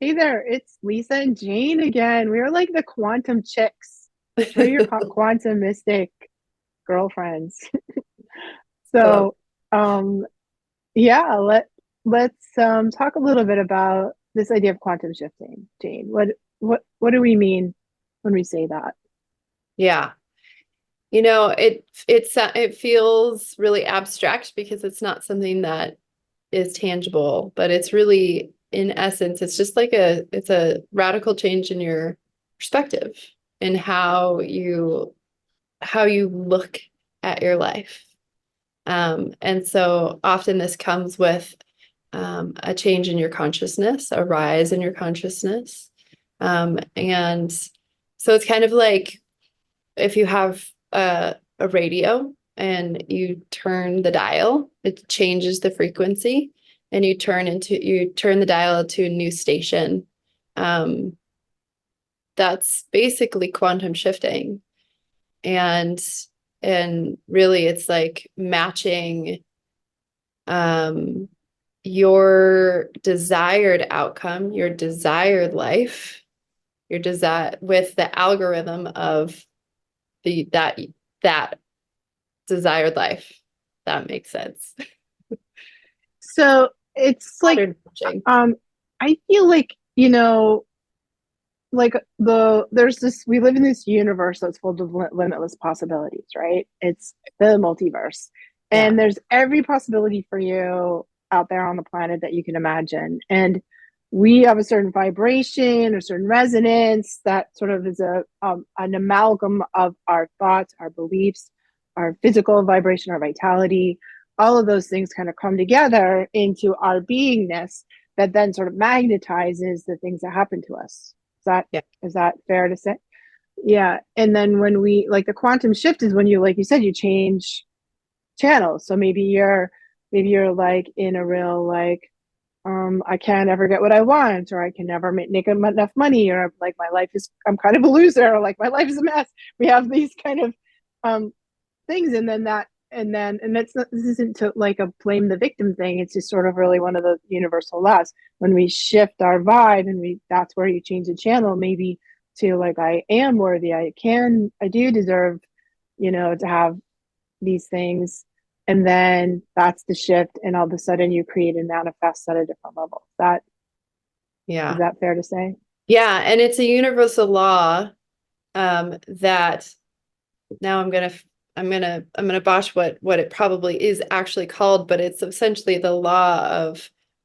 Hey there, it's Lisa and Jane again. We are like the quantum chicks. We're your quantum mystic girlfriends. I love So, um, yeah, let's talk a little bit about this idea of quantum shifting, Jane. What do we mean when we say that? Yeah. It feels really abstract because it's not something that is tangible, but it's really in essence, it's just like it's a radical change in your perspective and how you look at your life. And so often this comes with a change in your consciousness, a rise in your consciousness. And so it's kind of like if you have a radio and you turn the dial, it changes the frequency, and you turn the dial to a new station. Um, that's basically quantum shifting, and really it's like matching um, your desired outcome, your desired life, your desire with the algorithm of the that desired life. That makes sense. So it's like, Pattern matching. I feel like, like there's this we live in this universe that's full of limitless possibilities, right? It's the multiverse, Yeah. and there's every possibility for you out there on the planet that you can imagine. And we have a certain vibration, a certain resonance that sort of is an amalgam of our thoughts, our beliefs, our physical vibration, our vitality. All of those things kind of come together into our beingness that then sort of magnetizes the things that happen to us. Is that Yeah. is that fair to say? Yeah. And then when we like the quantum shift is when you, like you said, you change channels. So maybe you're like in a real like I can't ever get what I want, or I can never make enough money, or like my life is I'm kind of a loser, or like my life is a mess. We have these kind of um things, and then that and that's not, this isn't to like a blame the victim thing. It's just sort of really one of the universal laws. When we shift our vibe and we that's where you change the channel, maybe to like I am worthy, I do deserve, to have these things. And then that's the shift, and all of a sudden you create and manifest at a different level. That is Yeah. that fair to say? Yeah. And it's a universal law that now I'm gonna botch what it probably is actually called, but it's essentially the law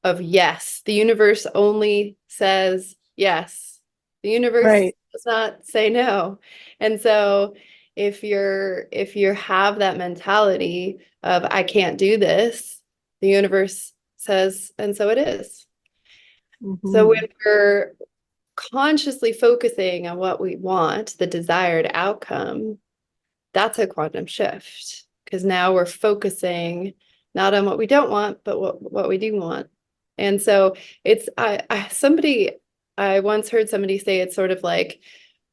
of yes. The universe only says yes. The universe Right. does not say no. And so if you have that mentality of I can't do this, the universe says, and so it is. So when Mm-hmm. we're consciously focusing on what we want, the desired outcome, that's a quantum shift because now we're focusing not on what we don't want, but what we do want. And so it's I once heard somebody say it's sort of like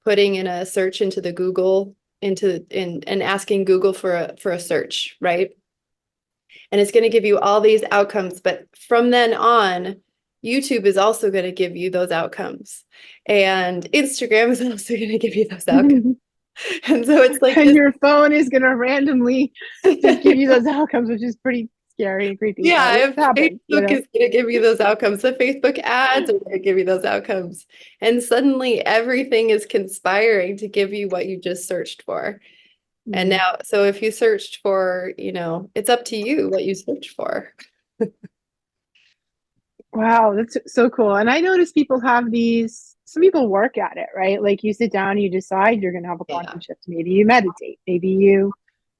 putting in a search into the Google into in and asking Google for a search, right? And it's going to give you all these outcomes, but from then on, YouTube is also going to give you those outcomes, and Instagram is also going to give you those outcomes. And so it's like And this. your phone is going to randomly just give you those outcomes, which is pretty scary and creepy, but Yeah, it if happens, Facebook is going to give you those outcomes, the Facebook ads are going to give you those outcomes. And suddenly everything is conspiring to give you what you just searched for. And Mm. now, so if you searched for, it's up to you what you search for. Wow, that's so cool. And I notice people have these, some people work at it, right? Like you sit down, you decide you're going to have a quantum Yeah. shift. Maybe you meditate, maybe you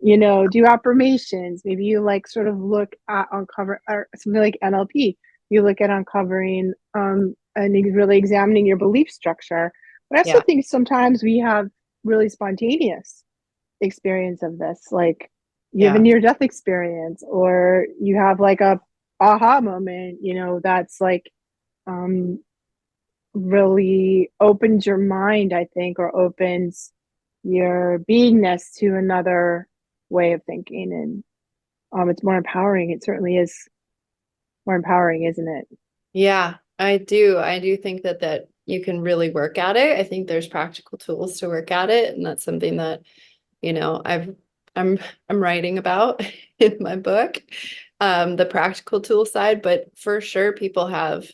do affirmations, maybe you like sort of look at uncover or something like NLP. You look at uncovering and really examining your belief structure. But I also Yeah. think sometimes we have really spontaneous experience of this, like you have a Yeah. near death experience, or you have like a aha moment, that's like um really opens your mind, I think, or opens your beingness to another way of thinking. And it's more empowering. It certainly is more empowering, isn't it? Yeah. I do think that you can really work at it. I think there's practical tools to work at it, and that's something that, you know, I'm I'm writing about in my book, the practical tool side, but for sure people have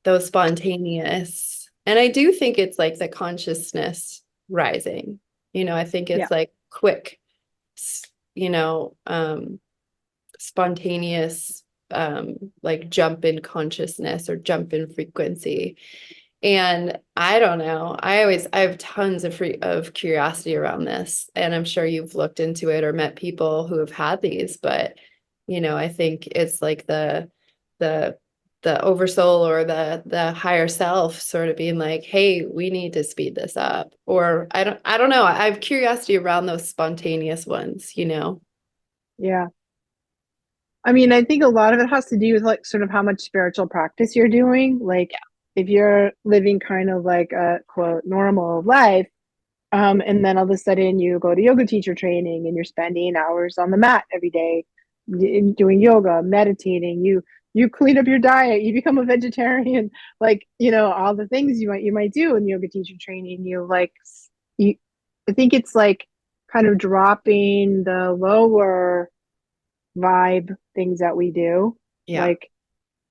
those spontaneous, and I do think it's like the consciousness rising. You know, I think Yeah. it's like quick, you know, spontaneous like jump in consciousness or jump in frequency. And I don't know. I have tons of curiosity around this, and I'm sure you've looked into it or met people who have had these, but you know, I think it's like the the oversoul or the higher self sort of being like, "Hey, we need to speed this up." Or I don't know. I have curiosity around those spontaneous ones, you know. Yeah. I mean, I think a lot of it has to do with like sort of how much spiritual practice you're doing. Like if you're living kind of like a quote normal life, and then all of a sudden you go to yoga teacher training and you're spending hours on the mat every day doing yoga, meditating, you clean up your diet, you become a vegetarian, like, all the things you might do in yoga teacher training, you I think it's like kind of dropping the lower vibe things that we do, Yeah. like,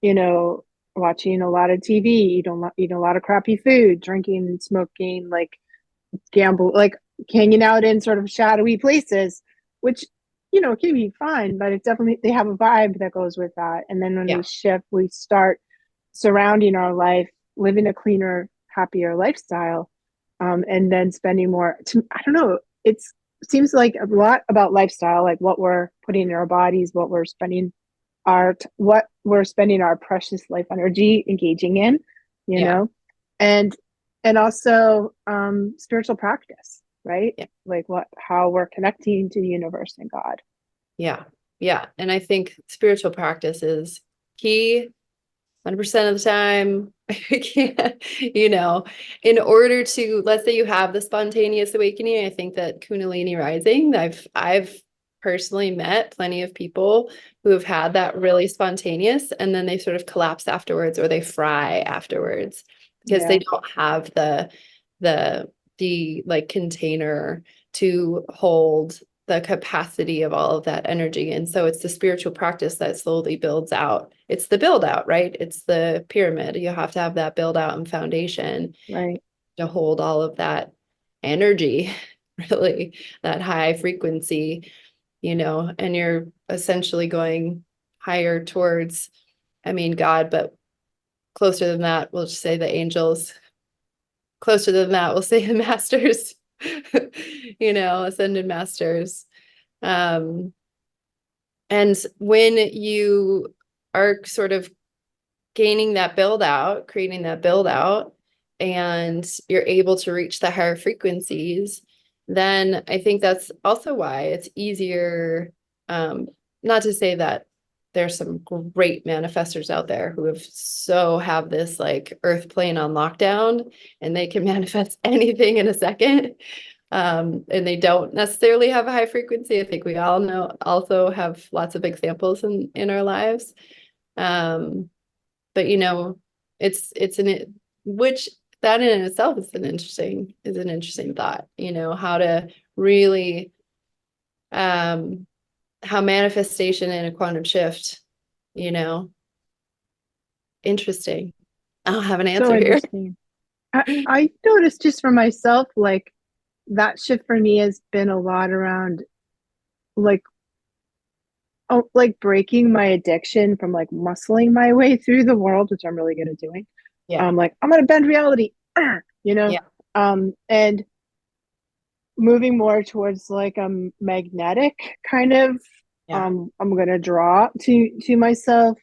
you know, watching a lot of TV, eating a lot of crappy food, drinking and smoking, like gamble, like hanging out in sort of shadowy places, which, can be fine, but it's definitely, they have a vibe that goes with that. And then when we Yeah. shift, we start surrounding our life, living a cleaner, happier lifestyle, and then spending more. I don't know. It seems like a lot about lifestyle, like what we're putting in our bodies, what we're spending our precious life energy engaging in, you Yeah. know, and and also spiritual practice, right? Yeah. Like how we're connecting to the universe and God. Yeah. Yeah. And I think spiritual practice is key 100% of the time. I can't, you know, in order to, let's say you have the spontaneous awakening, I think that Kundalini rising, I've personally met plenty of people who have had that really spontaneous and then they sort of collapse afterwards or they fry afterwards because they Yeah, don't have the the like container to hold the capacity of all of that energy. And so it's the spiritual practice that slowly builds out. It's the build out, right? It's the pyramid. You have to have that build out and foundation right. to hold all of that energy, really, that high frequency, you know, and you're essentially going higher towards, I mean, God, but closer than that, we'll just say the angels. Closer than that, we'll say the masters, you know, ascended masters. Um, And when you are sort of gaining that build out, creating that build out, and you're able to reach the higher frequencies, then I think that's also why it's easier. Um, Not to say that there's some great manifestors out there who have this like earth plane on lockdown and they can manifest anything in a second, and they don't necessarily have a high frequency. I think we all know also have lots of examples in our lives. Um, but you know, it's an which that in itself is an interesting thought, you know, how to really um how manifestation in a quantum shift, you know, interesting. I don't have an So answer here. interesting. I noticed just for myself, like that shift for me has been a lot around like, like breaking my addiction from like muscling my way through the world, which I'm really good at doing. Yeah, Like I'm gonna bend reality, you know, yeah, and moving more towards like a magnetic kind of. yeah, I'm gonna draw to myself,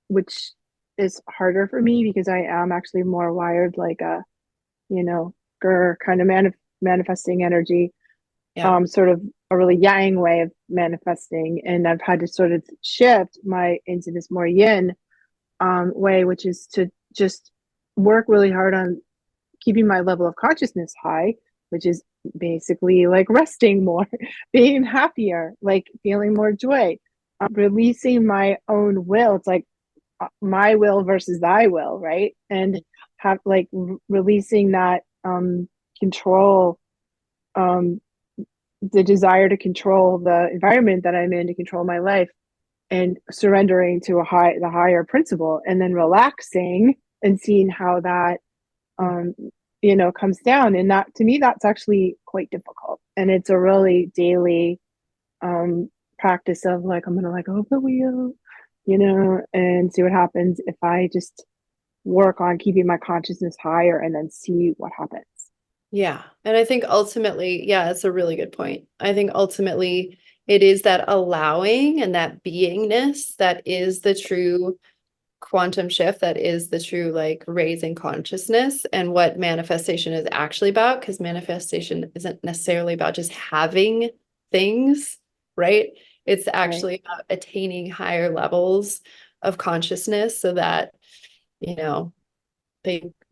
which is harder for me because I am actually more wired like a, you know, kind of manifesting energy, yeah, sort of a really yang way of manifesting, and I've had to sort of shift my into this more yin way, which is to just work really hard on keeping my level of consciousness high, which is basically like resting more, being happier, like feeling more joy, releasing my own will. It's like my will versus thy will, right? And have like releasing that control, um the desire to control the environment that I'm in, to control my life, and surrendering to the higher principle, and then relaxing and seeing how that um comes down. And that, to me, that's actually quite difficult, and it's a really daily um practice of like, I'm gonna let go of the wheel, and see what happens if I just work on keeping my consciousness higher and then see what happens. Yeah. And I think ultimately, yeah, it's a really good point. I think ultimately it is that allowing and that beingness that is the true quantum shift, that is the true like raising consciousness, and what manifestation is actually about. Because manifestation isn't necessarily about just having things, right? It's Right. actually about attaining higher levels of consciousness so that, you know,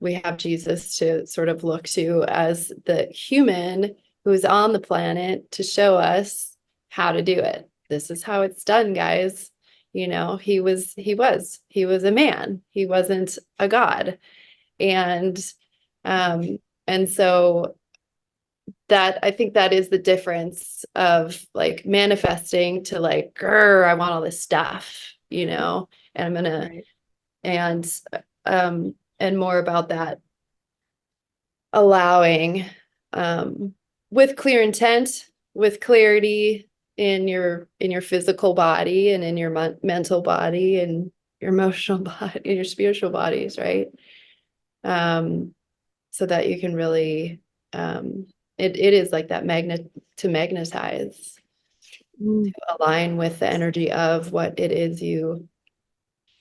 we have Jesus to sort of look to as the human who's on the planet to show us how to do it. This is how it's done, guys. He was a man. He wasn't a god. And and so that, I think that is the difference of like manifesting to like, grr, I want all this stuff, and I'm gonna Right. and and more about that allowing, um, with clear intent, with clarity in your physical body and in your mental body and your emotional body and your spiritual bodies, right? Um, so that you can really, um, it is like that magnet to magnetize, Mm. align with the energy of what it is you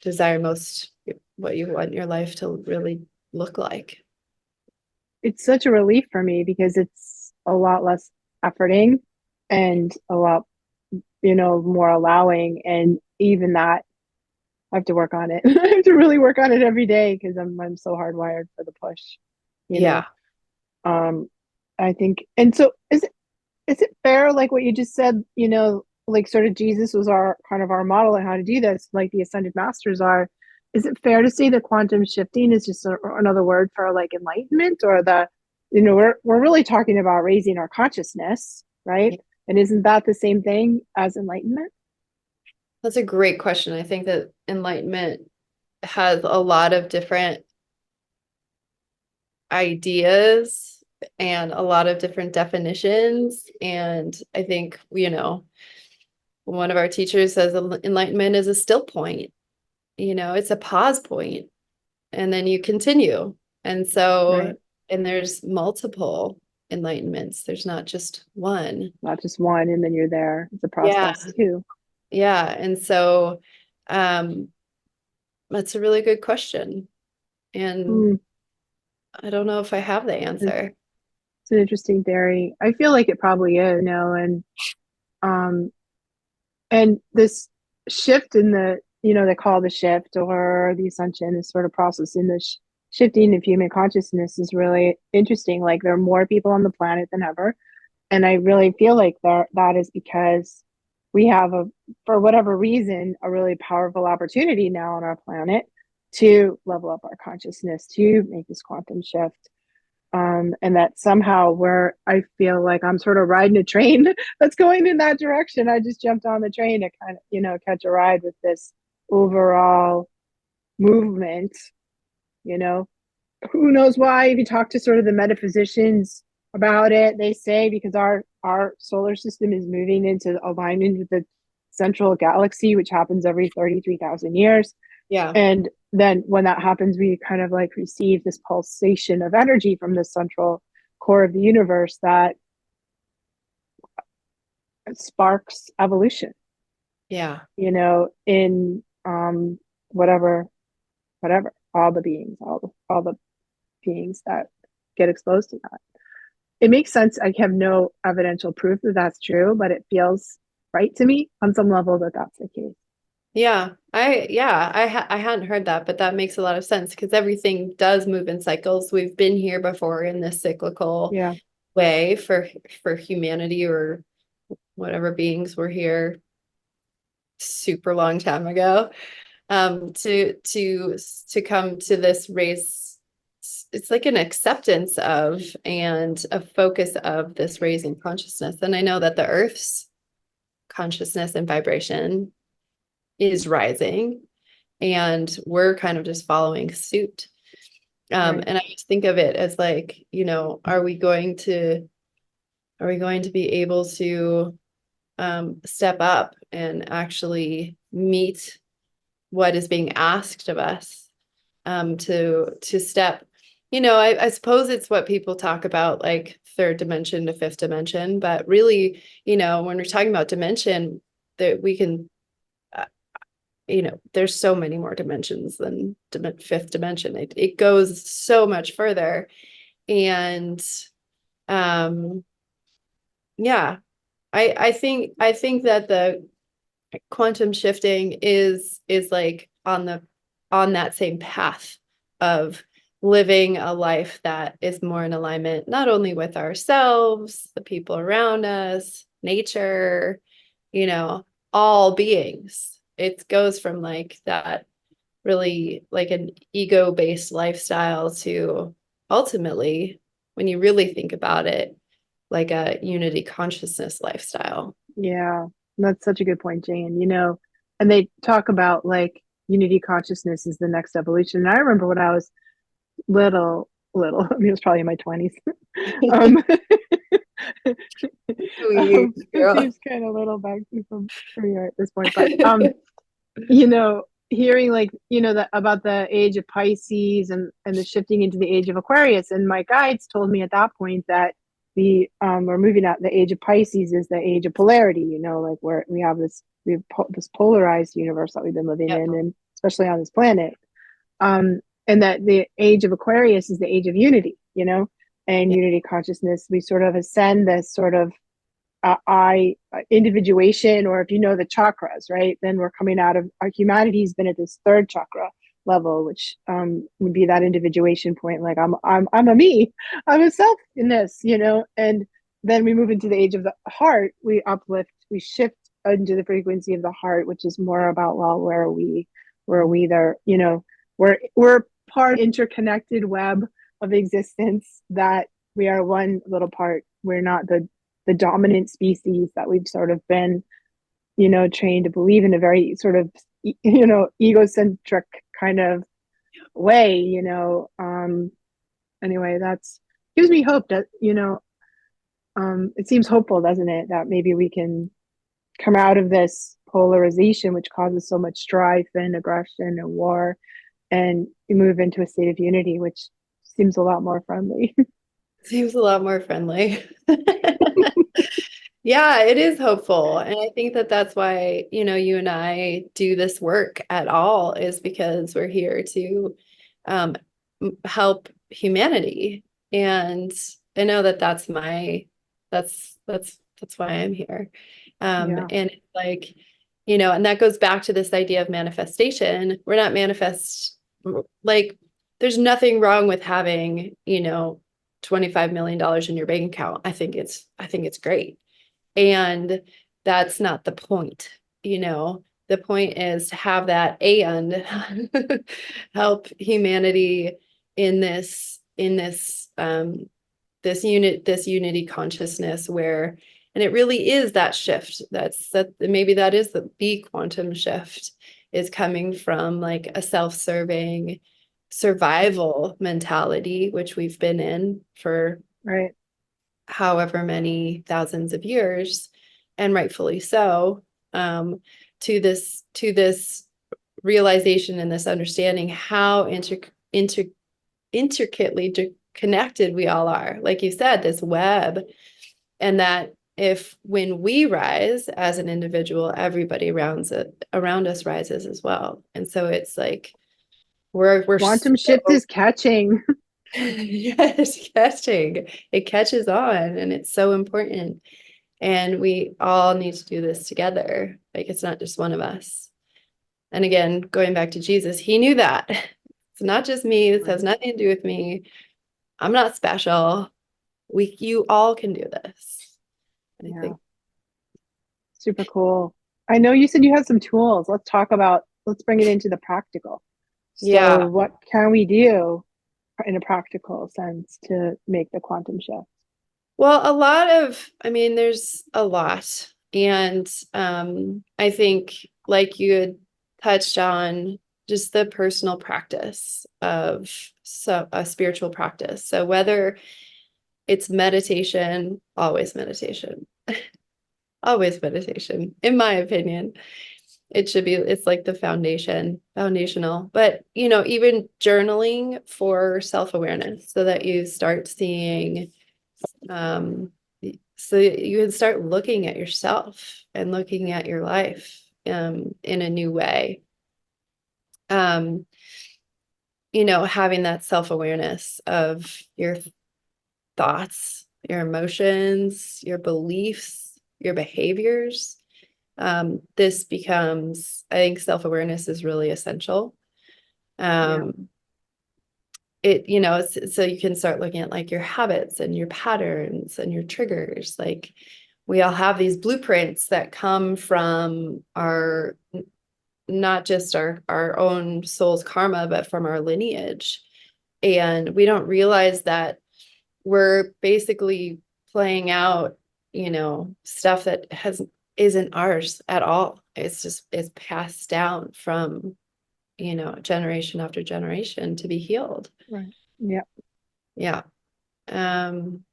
desire most, what you want your life to really look like. It's such a relief for me because it's a lot less efforting and a lot, more allowing. And even that, I have to work on it. I have to really work on it every day because I'm so hardwired for the push, you Yeah. know. Um, I think, and so is it fair, like what you just said, like sort of Jesus was our kind of our model on how to do this, like the ascended masters are. Is it fair to say that quantum shifting is just another word for like enlightenment, or we're really talking about raising our consciousness, right? And isn't that the same thing as enlightenment? That's a great question. I think that enlightenment has a lot of different ideas and a lot of different definitions. And I think, one of our teachers says enlightenment is a still point, it's a pause point, and then you continue. And so, Right. and there's multiple enlightenments, there's not just one. Not just one and then you're there. It's a Yeah. process too. Yeah. And so, um, that's a really good question. And Mm, I don't know if I have the it's answer. an interesting theory. I feel like it probably is, um and this shift in the, they call the shift or the ascension, this sort of process in the shifting of human consciousness is really interesting. Like there are more people on the planet than ever, and I really feel like that is because we have for whatever reason, a really powerful opportunity now on our planet to level up our consciousness, to make this quantum shift. And that somehow I feel like I'm sort of riding a train that's going in that direction. I just jumped on the train to kind of, catch a ride with this overall movement, you know. Who knows why? If you talk to sort of the metaphysicians about it, they say because our solar system is moving into alignment with the central galaxy, which happens every 33,000 years. Yeah. And then when that happens, we kind of like receive this pulsation of energy from the central core of the universe that sparks evolution, Yeah. in whatever, all the beings, all the beings that get exposed to that. It makes sense. I have no evidential proof that that's true, but it feels right to me on some level that that's the case. I hadn't heard that, but that makes a lot of sense because everything does move in cycles. We've been here before in this cyclical Yeah. way for humanity or whatever beings were here super long time ago. to come to this raise. It's like an acceptance of and a focus of this raising consciousness. And I know that the Earth's consciousness and vibration is rising, and we're kind of just following suit. Right. And I just think of it as like, are we going to be able to step up and actually meet what is being asked of us, to step, I suppose it's what people talk about, like third dimension to fifth dimension, but really, when we're talking about dimension, that we can, uh, there's so many more dimensions than fifth dimension. It goes so much further. And um, yeah, I think that the quantum shifting is like on that same path of living a life that is more in alignment, not only with ourselves, the people around us, nature, you know, all beings. It goes from like that really like an ego-based lifestyle to ultimately, when you really think about it, like a unity consciousness lifestyle. Yeah, that's such a good point, Jane. And they talk about like unity consciousness is the next evolution. And I remember when I was little, I mean, it was probably in my 20s. Um, We it girl. seems kind of little back from here at this point, but hearing like that about the age of Pisces and the shifting into the age of Aquarius, and my guides told me at that point that the we're moving out, the age of Pisces is the age of polarity, like where we have this polarized universe that we've been living Yep. in, and especially on this planet, and that the age of Aquarius is the age of unity, and Yeah. unity consciousness. We sort of ascend this sort of I individuation, or if you know the chakras, right? Then we're coming out of our humanity's been at this third chakra level, which would be that individuation point. Like I'm a me, I'm a self in this, and then we move into the age of the heart. We uplift, we shift into the frequency of the heart, which is more about, well, where are we there, we're part interconnected web of existence, that we are one little part. We're not the dominant species that we've sort of been, trained to believe in a very sort of, egocentric kind of way, Anyway, that's gives me hope that, it seems hopeful, doesn't it, that maybe we can come out of this polarization, which causes so much strife and aggression and war, and move into a state of unity, which seems a lot more friendly. Seems a lot more friendly. Yeah, it is hopeful. And I think that that's why, you and I do this work at all, is because we're here to um, help humanity. And I know that that's why I'm here. Yeah. And it's like, and that goes back to this idea of manifestation. We're not like, there's nothing wrong with having, $25 million in your bank account. I think it's great. And that's not the point, The point is to have that and help humanity in this unity consciousness where, and it really is that shift. Maybe that is the quantum shift, is coming from like a self-serving survival mentality, which we've been in for Right. however many thousands of years, and rightfully so, to this realization and this understanding how intricately connected we all are. Like you said, this web, and that if when we rise as an individual, everybody around us rises as well. And so it's like we're so Quantum shift is catching. yes, catching. It catches on, and it's so important. And we all need to do this together. Like it's not just one of us. And again, going back to Jesus, he knew that. It's not just me. This has nothing to do with me. I'm not special. You all can do this. And I Yeah. think Super cool. I know you said you had some tools. Let's talk about let's bring it into the practical. So Yeah. what can we do in a practical sense to make the quantum shift? Well, I mean, there's a lot. And I think, like you had touched on, just the personal practice of a spiritual practice. So whether it's meditation, always meditation, in my opinion. It should be, it's like the foundational. But, even journaling for self-awareness so that you start seeing, um, so you can start looking at yourself and looking at your life, in a new way. Um, having that self-awareness of your thoughts, your emotions, your beliefs, your behaviors. This becomes, I think self-awareness is really essential. Yeah, Um, so you can start looking at like your habits and your patterns and your triggers. Like we all have these blueprints that come from not just our own soul's karma, but from our lineage. And we don't realize that we're basically playing out, stuff that isn't ours at all. It's passed down from, generation after generation to be healed. right. Yeah. Yeah. Um,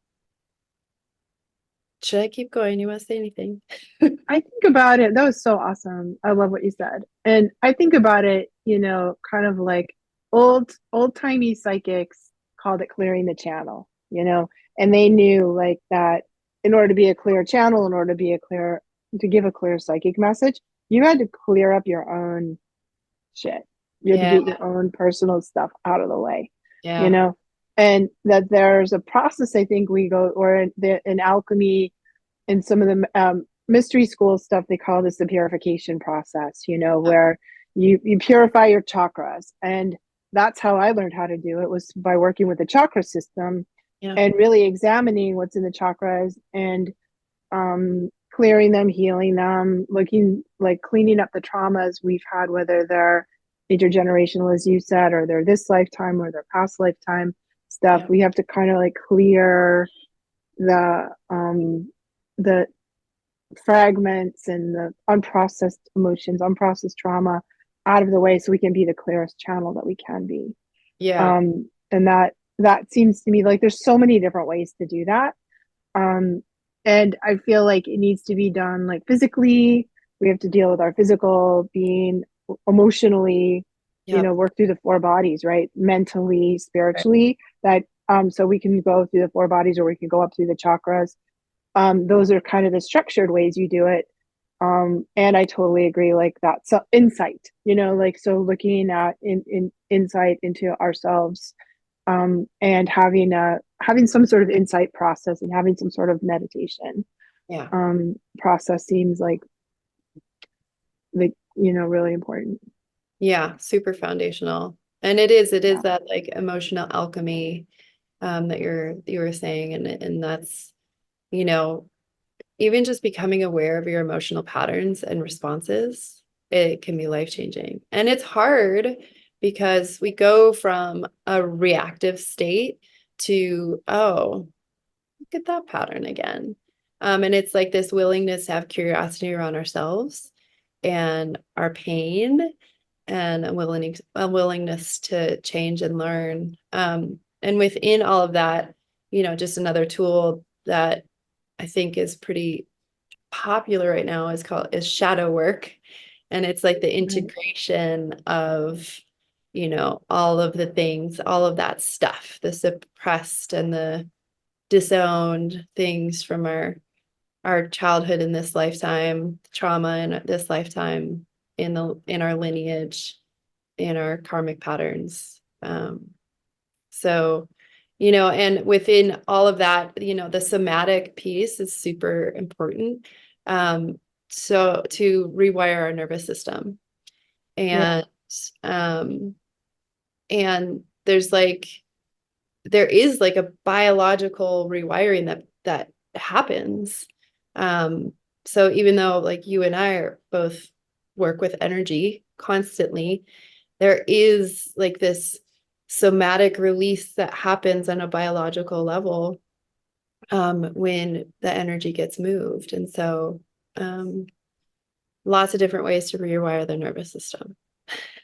should I keep going? You want to say anything? I think about it. That was so awesome. I love what you said. And I think about it, kind of like old-timey psychics called it clearing the channel. And they knew like that in order to be a clear channel, in order to give a clear psychic message, you had to clear up your own shit. You had to Yeah, get your own personal stuff out of the way, you yeah, know? And that there's a process I think we go, or in alchemy, in some of the mystery school stuff, they call this the purification process, where you purify your chakras. And that's how I learned how to do it, was by working with the chakra system yeah, and really examining what's in the chakras and clearing them, healing them, looking like cleaning up the traumas we've had, whether they're intergenerational, as you said, or they're this lifetime or their past lifetime stuff. yeah, We have to kind of like clear the fragments and the unprocessed emotions, unprocessed trauma out of the way so we can be the clearest channel that we can be. yeah, And that seems to me like there's so many different ways to do that. Um, and I feel like it needs to be done like physically. We have to deal with our physical being, emotionally, yep, work through the four bodies, right? Mentally, right. spiritually, that so we can go through the four bodies or we can go up through the chakras. Those are kind of the structured ways you do it. And I totally agree, like that. So insight, like so looking at in insight into ourselves, and having some sort of insight process and having some sort of meditation Yeah, process seems like really important. yeah, super foundational. And it is Yeah, that like emotional alchemy, that you were saying, and that's, you know, even just becoming aware of your emotional patterns and responses, it can be life-changing. And it's hard because we go from a reactive state to, oh, look at that pattern again. And it's like this willingness to have curiosity around ourselves and our pain and a willingness to change and learn. And within all of that, just another tool that I think is pretty popular right now is shadow work. And it's like the right. integration of, all of the things, all of that stuff, the suppressed and the disowned things from our childhood in this lifetime, trauma in this lifetime, in our lineage, in our karmic patterns. So, and within all of that, the somatic piece is super important. So to rewire our nervous system. Yeah, And um, and there is like a biological rewiring that happens. Um, so even though like you and I are both work with energy constantly, there is like this somatic release that happens on a biological level when the energy gets moved. And so lots of different ways to rewire the nervous system.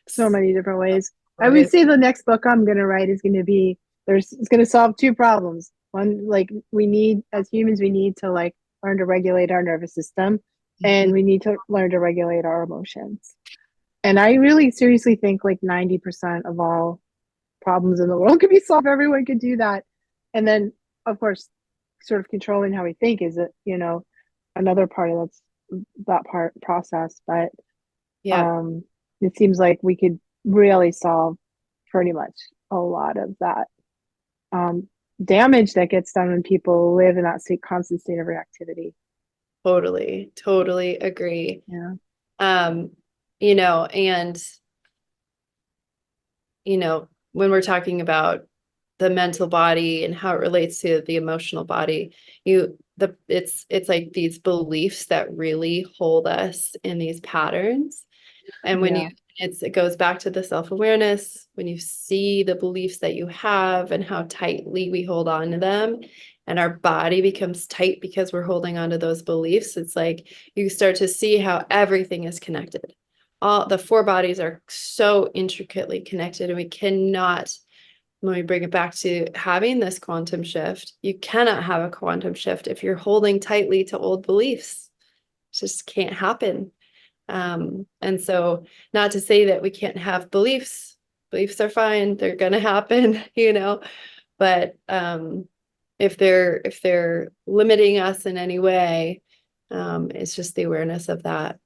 So many different ways. I would Ways. say the next book I'm going to write is going to be it's going to solve two problems. One, like we need as humans, we need to like learn to regulate our nervous system, and we need to learn to regulate our emotions. And I really seriously think like 90% of all problems in the world could be solved. Everyone could do that. And then, of course, sort of controlling how we think is it, another part of that part process. But Yeah, um, it seems like we could really solve pretty much a lot of that um, damage that gets done when people live in that constant state of reactivity. totally agree. Yeah. Um, and when we're talking about the mental body and how it relates to the emotional body, it's like these beliefs that really hold us in these patterns. And when Yeah. it goes back to the self-awareness, when you see the beliefs that you have and how tightly we hold on to them, and our body becomes tight because we're holding on to those beliefs, it's like you start to see how everything is connected. All the four bodies are so intricately connected, and we cannot, when we bring it back to having this quantum shift, you cannot have a quantum shift if you're holding tightly to old beliefs. It just can't happen. And so not to say that we can't have beliefs. Beliefs are fine. They're gonna happen, but if they're limiting us in any way, it's just the awareness of that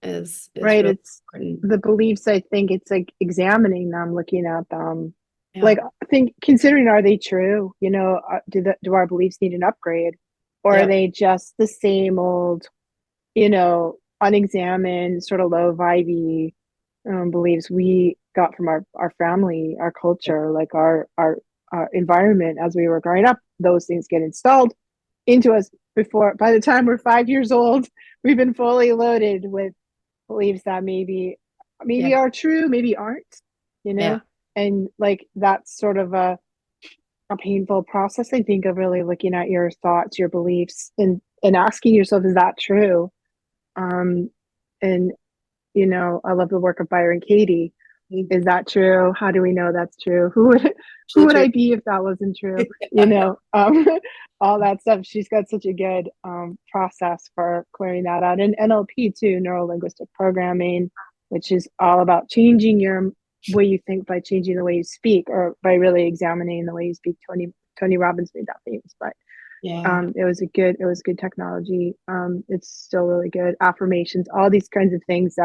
is Right. really It's important. the beliefs. I think it's like examining them, looking at them. Yeah. Like, I think considering, are they true? Do our beliefs need an upgrade, or are Yep. they just the same old, unexamined, sort of low vibey beliefs we got from our family, our culture, like our environment as we were growing up? Those things get installed into us before. By the time we're 5 years old, we've been fully loaded with beliefs that maybe Yeah. are true, maybe aren't, you Yeah. know? And like that's sort of a painful process, I think, of really looking at your thoughts, your beliefs, and asking yourself, is that true? Um, and I love the work of Byron Katie. Is that true? How do we know that's true? Who So would true. I be if that wasn't true? All that stuff. She's got such a good process for clearing that out. And NLP too, neuro linguistic programming, which is all about changing your way you think by changing the way you speak, or by really examining the way you speak. Tony Robbins made that famous, but Yeah. it was good technology. It's still really good. Affirmations, all these kinds of things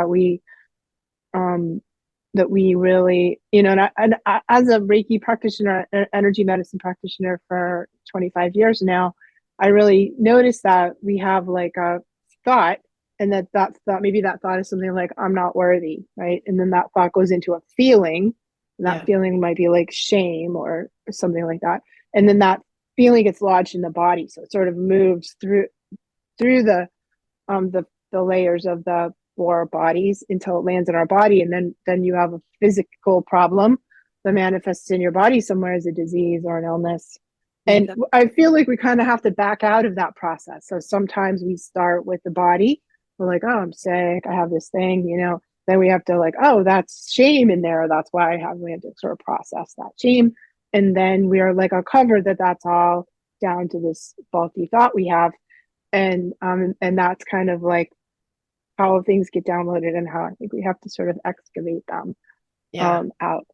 um, that we really, and as a Reiki practitioner, energy medicine practitioner for 25 years now, I really noticed that we have like a thought, and that thought, maybe that thought is something like, I'm not worthy, right? And then that thought goes into a feeling, and that Yeah. feeling might be like shame or something like that. And then that feeling gets lodged in the body. So it sort of moves through the layers of the four bodies until it lands in our body, and then you have a physical problem that manifests in your body somewhere as a disease or an illness. And Exactly. I feel like we kind of have to back out of that process. So sometimes we start with the body. We're like, oh, I'm sick, I have this thing, then we have to like, oh, that's shame in there, that's why we have to sort of process that shame. And then we are like uncovered that that's all down to this faulty thought we have. And that's kind of like how things get downloaded, and how I think we have to sort of excavate them Yeah. out.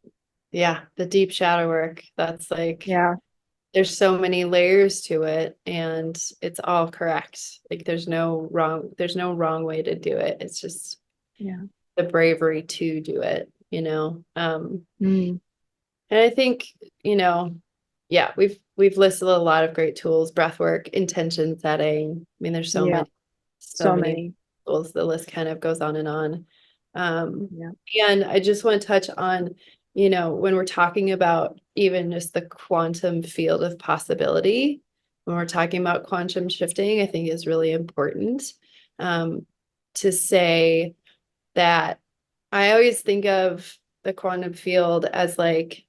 Yeah. The deep shadow work. That's like, Yeah. there's so many layers to it, and it's all correct. Like there's no wrong way to do it. It's just Yeah. the bravery to do it. Mm. And I think, yeah, we've listed a lot of great tools: breath work, intention setting. I mean, there's so Yeah. many, so So many many. tools. The list kind of goes on and on. Um, Yeah. and I just want to touch on, when we're talking about even just the quantum field of possibility, when we're talking about quantum shifting, I think is really important, um, to say that I always think of the quantum field as like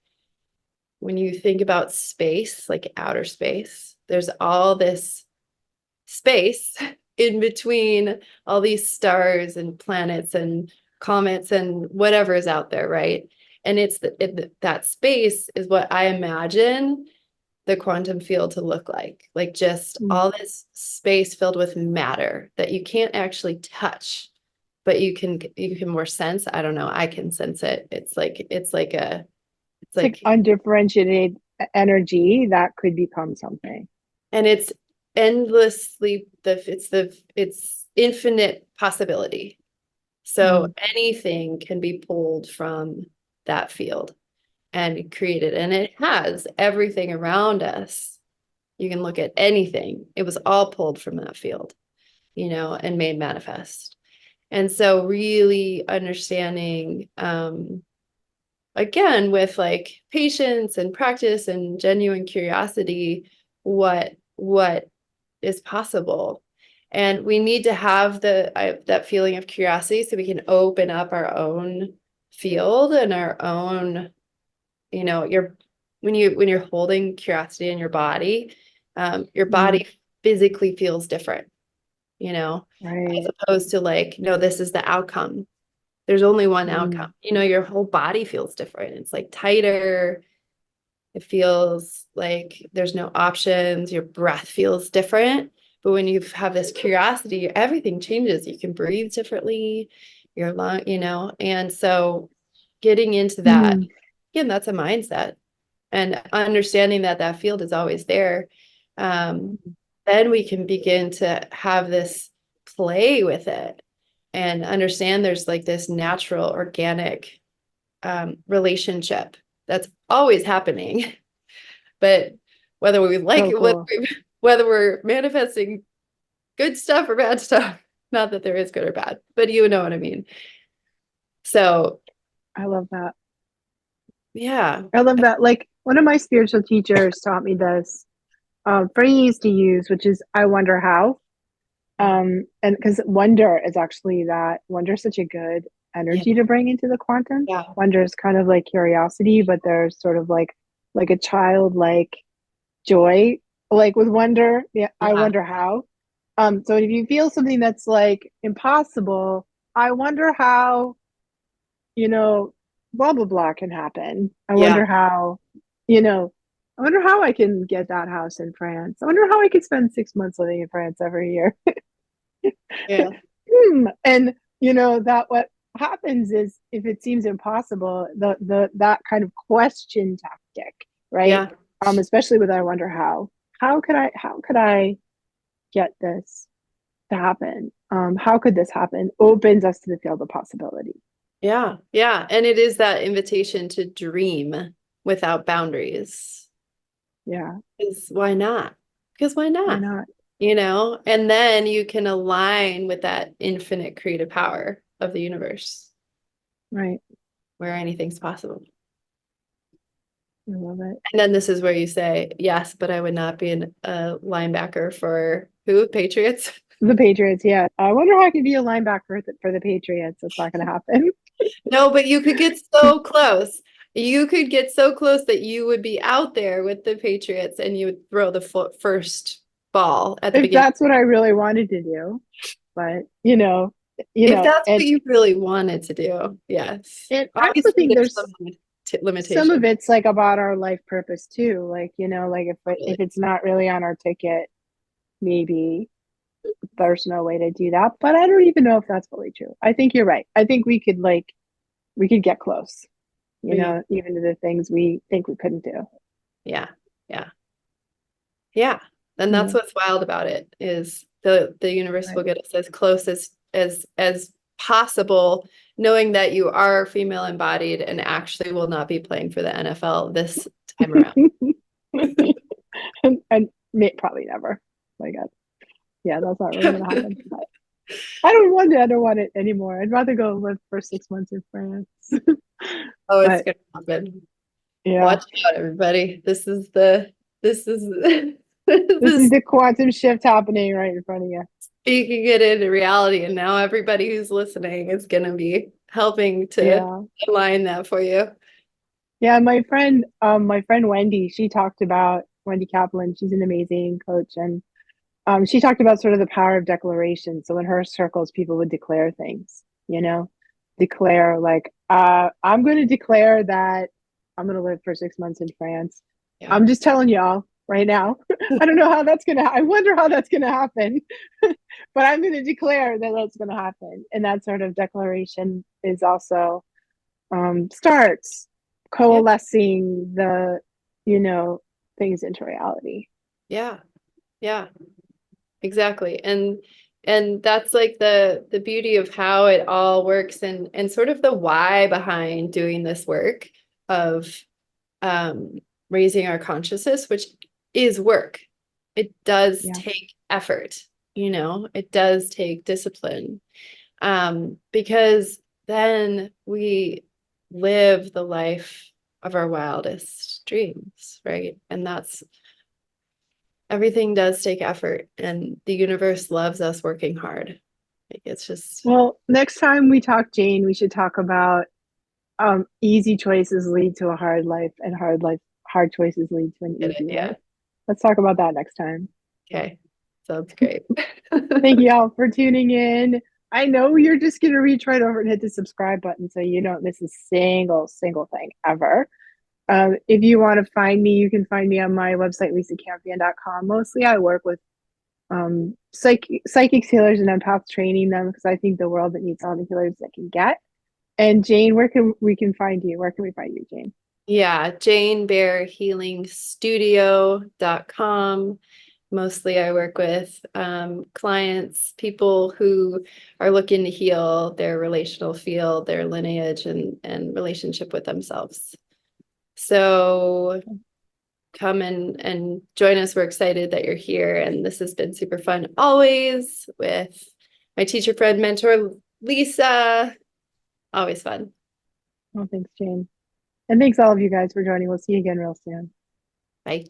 when you think about space, like outer space, there's all this space in between all these stars and planets and comets and whatever is out there, right? And that space is what I imagine the quantum field to look like just Mm. all this space filled with matter that you can't actually touch, but you can more sense. I don't know. I can sense it. It's It's like like, undifferentiated energy that could become something. and it's endlessly it's infinite possibility. So Mm. anything can be pulled from that field and created, and it has everything around us. You can look at anything. It was all pulled from that field, and made manifest. And so really understanding, again, with like patience and practice and genuine curiosity, what is possible. And we need to have that feeling of curiosity so we can open up our own field and our own, your when you're holding curiosity in your Mm. body physically feels different, as Right. opposed to like, no, this is the outcome. There's only one Mm. outcome. Your whole body feels different. It's like tighter. It feels like there's no options. Your breath feels different. But when you have this curiosity, everything changes. You can breathe differently, your lung, and so getting into that, Mm. again, that's a mindset and understanding that that field is always there. Um, then we can begin to have this play with it and understand there's like this natural, organic relationship that's always happening. But whether we like So it, cool. whether we're manifesting good stuff or bad stuff, not that there is good or bad, but you know what I mean. So I love that. yeah, I love that. Like one of my spiritual teachers taught me this phrase to use, which is "I wonder how." yeah, And because wonder is actually wonder is such a good yeah, energy to bring into the quantum. yeah, Wonder is kind of like curiosity, but there's sort of like a childlike joy, like with wonder. Yeah, I yeah, wonder how. So if you feel something that's like impossible, I wonder how, you know, blah blah blah can happen. I yeah, wonder how, you know, I wonder how I can get that house in France. I wonder how I could spend 6 months living in France every year. yeah, And that what happens is if it seems impossible, the that kind of question tactic, right? yeah, Especially with I wonder how could I get this to happen? How could this happen? Opens us to the field of possibility. yeah, yeah. And it is that invitation to dream without boundaries. Yeah, Because why not? Because why why not? not? And then you can align with that infinite creative power of the universe Right. where anything's possible. I love it. And then this is where you say, yes, but I would not be a linebacker for who? Patriots? The Patriots, yeah. I wonder how I could be a linebacker for the Patriots. It's not going to happen. No, but you could get so close. You could get so close that you would be out there with the Patriots and you would throw the first ball at the If beginning. that's what I really wanted to do, but If that's what and you really wanted to do, yes. I also Obviously, think there's there's some some of limitation. it's like about our life purpose too. Like, like if Totally. it's not really on our ticket, maybe there's no way to do that. But I don't even know if that's fully true. I think you're right. I think we could get close, Yeah. even to the things we think we couldn't do. Yeah. Yeah. Yeah. And that's Yeah, what's wild about it is the universe will right. get us as close as possible, knowing that you are female embodied and actually will not be playing for the NFL this time around. And probably never. Like, yeah, that's not really gonna happen. But I don't want it anymore. I'd rather go live for 6 months in France. Oh, it's But gonna happen. yeah, Watch out, everybody. This is this this is is the quantum shift happening right in front of you. speaking it into reality, and now everybody who's listening is gonna be helping to Yeah. align that for you. Yeah, my friend Wendy, she talked about Wendy Kaplan. She's an amazing coach, and she talked about sort of the power of declaration. So in her circles, people would declare things, declare like, I'm going to declare that I'm going to live for 6 months in France. Yeah. I'm just telling y'all right now. I don't know how that's going to, I wonder how that's going to happen, but I'm going to declare that that's going to happen. And that sort of declaration is also starts Yeah. coalescing you know, things into reality. Yeah. Yeah. Exactly. And that's like the beauty of how it all works and sort of the why behind doing this work of um raising our consciousness, which is work. It does Yeah. take effort, it does take discipline. Because then we live the life of our wildest dreams, right? And that's everything does take effort, and the universe loves us working hard. Like it's just Well, next time we talk, Jane, we should talk about easy choices lead to a hard life, and hard choices lead to an get it. easy Yeah. life. Let's talk about that next time. Okay. Sounds great. Thank you all for tuning in. I know you're just going to reach right over and hit the subscribe button so you don't miss a single thing ever. If you want to find me, you can find me on my website, lisacampion.com. Mostly I work with psychics, healers, and empaths, training them because I think the world that needs all the healers that can get. And Jane, where can we find you? Where can we find you, Jane? Yeah, janebearhealingstudio.com. Mostly I work with clients, people who are looking to heal their relational field, their lineage and relationship with themselves. So come and join us. We're excited that you're here. And this has been super fun always with my teacher, friend, mentor, Lisa. Always fun. Oh, thanks, Jane. And thanks all of you guys for joining. We'll see you again real soon. Bye.